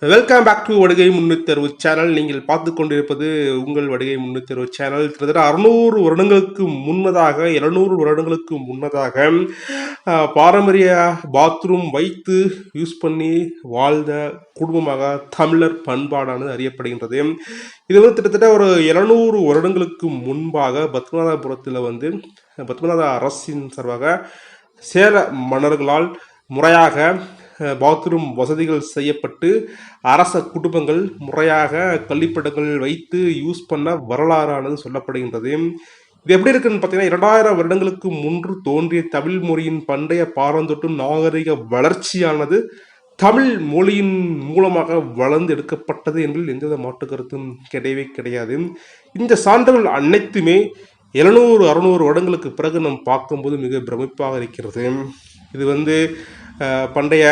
Welcome back to வடுகை முன்னுத்தேர்வு channel. நீங்கள் பார்த்து கொண்டிருப்பது உங்கள் வடுகை முன்னுத்தேர்வு சேனல். கிட்டத்தட்ட 600 வருடங்களுக்கு முன்னதாக 700 வருடங்களுக்கு முன்னதாக பாரம்பரிய பாத்ரூம் வைத்து யூஸ் பண்ணி வாழ்ந்த குடும்பமாக தமிழர் பண்பாடானது அறியப்படுகின்றது. இது வந்து கிட்டத்தட்ட ஒரு 700 வருடங்களுக்கு முன்பாக பத்மநாபபுரத்தில் பத்மநாத அரசின் சார்பாக சேர மன்னர்களால் முறையாக பாத்ரூம் வசதிகள் செய்யப்பட்டு அரச குடும்பங்கள் முறையாக கழிப்பிடங்கள் வைத்து யூஸ் பண்ண வரலாறானது சொல்லப்படுகின்றது. இது எப்படி இருக்குன்னு பார்த்தீங்கன்னா, 2000 வருடங்களுக்கு முன்பு தோன்றிய தமிழ் மொழியின் பண்டைய பாரந்தொட்டு நாகரிக வளர்ச்சியானது தமிழ் மொழியின் மூலமாக வளர்ந்து எடுக்கப்பட்டது என்பதில் எந்தவித மாற்று கருத்தும் கிடையவே கிடையாது. இந்த சான்றுகள் அனைத்துமே 700-600 வருடங்களுக்கு பிறகு நாம் பார்க்கும்போது மிக பிரமிப்பாக இருக்கிறது. இது பண்டைய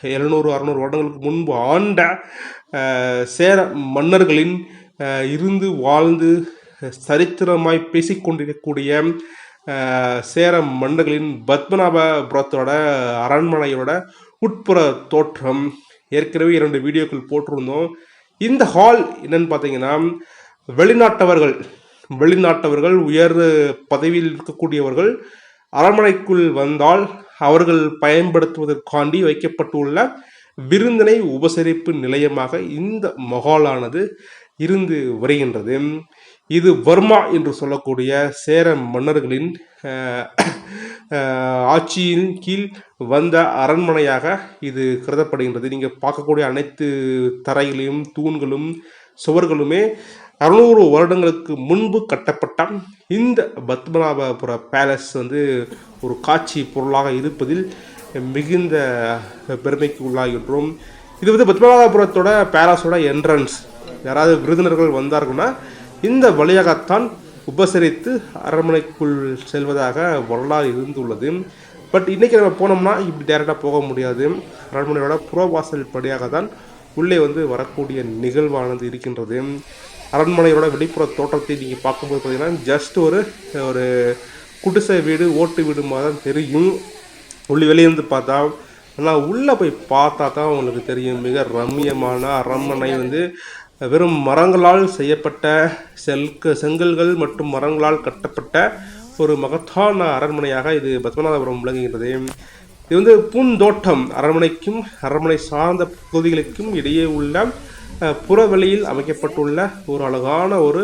700-600 வருடங்களுக்கு முன்பு ஆண்ட சேர மன்னர்களின் இருந்து வாழ்ந்து சரித்திரமாய் பேசிக்கொண்டிருக்கக்கூடிய சேர மன்னர்களின் பத்மநாபபுரத்தோட அரண்மனையோட உட்புற தோற்றம் ஏற்கனவே 2 வீடியோக்கள் போட்டிருந்தோம். இந்த ஹால் என்னன்னு பார்த்தீங்கன்னா, வெளிநாட்டவர்கள் உயர் பதவியில் இருக்கக்கூடியவர்கள் அரண்மனைக்குள் வந்தால் அவர்கள் பயன்படுத்துவதற்காண்டி வைக்கப்பட்டுள்ள விருந்தினை உபசரிப்பு நிலையமாக இந்த மஹாலானது இருந்து வருகின்றது. இது வர்மா என்று சொல்லக்கூடிய சேர மன்னர்களின் ஆட்சியின் கீழ் வந்த அரண்மனையாக இது கருதப்படுகின்றது. நீங்கள் பார்க்கக்கூடிய அனைத்து தரைகளையும் தூண்களும் சுவர்களுமே 600 வருடங்களுக்கு முன்பு கட்டப்பட்ட இந்த பத்மநாபபுர பேலஸ் ஒரு காட்சி பொருளாக இருப்பதில் மிகுந்த பெருமைக்கு உள்ளாகின்றோம். இது பத்மநாபபுரத்தோட பேலஸோட என்ட்ரன்ஸ். யாராவது விருந்தினர்கள் வந்தார்கள்னா இந்த வழியாகத்தான் உபசரித்து அரண்மனைக்குள் செல்வதாக வரலாறு இருந்துள்ளது. பட் இன்றைக்கி நம்ம போனோம்னா இப்படி டேரெக்டாக போக முடியாது. அரண்மனையோட புறவாசல் படியாக தான் உள்ளே வரக்கூடிய நிகழ்வானது இருக்கின்றது. அரண்மனையோட வெளிப்புற தோற்றத்தை நீங்கள் பார்க்கும்போது பார்த்தீங்கன்னா ஜஸ்ட் ஒரு குடிசை வீடு, ஓட்டு வீடு மாதிரி தான் தெரியும். வெளியிருந்து பார்த்தா, ஆனால் உள்ளே போய் பார்த்தா தான் உங்களுக்கு தெரியும். மிக ரம்மியமான அரண்மனை வெறும் மரங்களால் செய்யப்பட்ட செங்கல்கள் மற்றும் மரங்களால் கட்டப்பட்ட ஒரு மகத்தான அரண்மனையாக இது பத்மநாபபுரம் விளங்குகின்றது. இது பூந்தோட்டம், அரண்மனைக்கும் அரண்மனை சார்ந்த பகுதிகளுக்கும் இடையே உள்ள புறவெளியில் அமைக்கப்பட்டுள்ள ஒரு அழகான ஒரு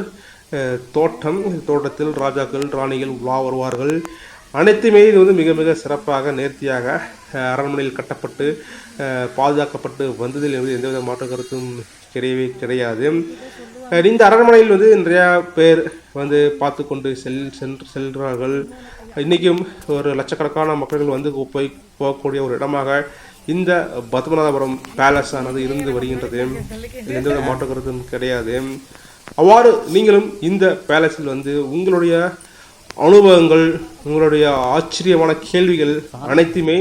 தோட்டம். தோட்டத்தில் ராஜாக்கள் ராணிகள் உலா வருவார்கள். அனைத்துமே இது மிக மிக சிறப்பாக நேர்த்தியாக அரண்மனையில் கட்டப்பட்டு பாதுகாக்கப்பட்டு வந்ததில் எந்தவித மாற்று கருத்தும் கிடையவே கிடையாது. இந்த அரண்மனையில் நிறையா பேர் பார்த்து கொண்டு செல்கிறார்கள். இன்றைக்கும் ஒரு லட்சக்கணக்கான மக்கள் போகக்கூடிய ஒரு இடமாக இந்த பத்மநாபபுரம் பேலஸ் ஆனது இருந்து வருகின்றது. எந்தவித மாற்று கருத்தும் கிடையாது. அவ்வாறு நீங்களும் இந்த பேலஸில் உங்களுடைய அனுபவங்கள், உங்களுடைய ஆச்சரியமான கேள்விகள் அனைத்துமே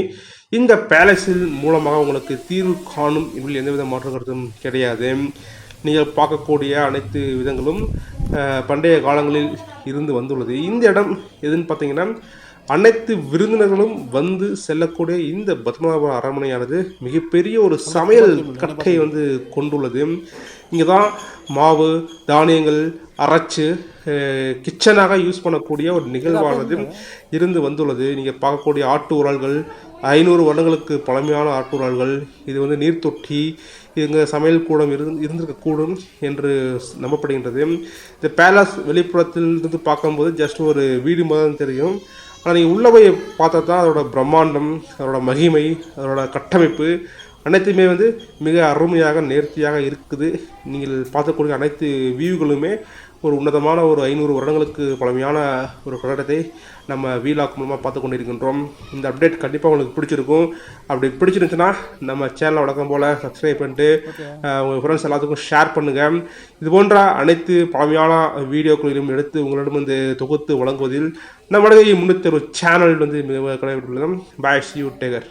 இந்த பேலஸில் மூலமாக உங்களுக்கு தீர்வு காணும். இதில் எந்தவித மாற்று கருத்தும் கிடையாது. நீங்கள் பார்க்கக்கூடிய அனைத்து விதங்களும் பண்டைய காலங்களில் இருந்து வந்துள்ளது. இந்த இடம் எதுன்னு பார்த்தீங்கன்னா, அனைத்து விருந்தினர்களும் செல்லக்கூடிய இந்த பத்மநாபபுரம் அரண்மனையானது மிகப்பெரிய ஒரு சமையல் கட்டை கொண்டுள்ளது. இங்கே தான் மாவு தானியங்கள் அரைச்சு கிச்சனாக யூஸ் பண்ணக்கூடிய ஒரு நிகழ்வானது இருந்து வந்துள்ளது. நீங்கள் பார்க்கக்கூடிய ஆட்டு உரல்கள் 500 வருடங்களுக்கு பழமையான ஆட்டு உரல்கள். இது நீர் தொட்டி, இங்கே சமையல் கூடம் இருந்திருக்கக்கூடும் என்று நம்பப்படுகின்றது. இந்த பேலஸ் வெளிப்புறத்தில் இருந்து பார்க்கும்போது ஜஸ்ட் ஒரு வீடு மாதிரி தெரியும். ஆனால் நீங்கள் உள்ளே போய் பார்த்தா தான் அதோட பிரம்மாண்டம், அதோட மகிமை, அதோட கட்டமைப்பு அனைத்துமே மிக அருமையாக நேர்த்தியாக இருக்குது. நீங்கள் பார்க்கக்கூடிய அனைத்து வியூகளுமே ஒரு உன்னதமான ஒரு 500 வருடங்களுக்கு பழமையான ஒரு கட்டடத்தை நம்ம வீலாக் மூலமாக பார்த்து கொண்டு இருக்கின்றோம். இந்த அப்டேட் கண்டிப்பாக உங்களுக்கு பிடிச்சிருக்கும். அப்படி பிடிச்சிருந்துச்சுன்னா நம்ம சேனலை வழக்கம் போல் சப்ஸ்கிரைப் பண்ணிட்டு உங்கள் ஃப்ரெண்ட்ஸ் எல்லாத்துக்கும் ஷேர் பண்ணுங்கள். இது போன்ற அனைத்து பழமையான வீடியோக்களிலும் எடுத்து உங்களிடம் தொகுத்து வழங்குவதில் நம்முடைய முன்னுத்தேர்வு சேனல் மிக கடைபிடித்துள்ளது. பாய், சி யூ, டேகர்.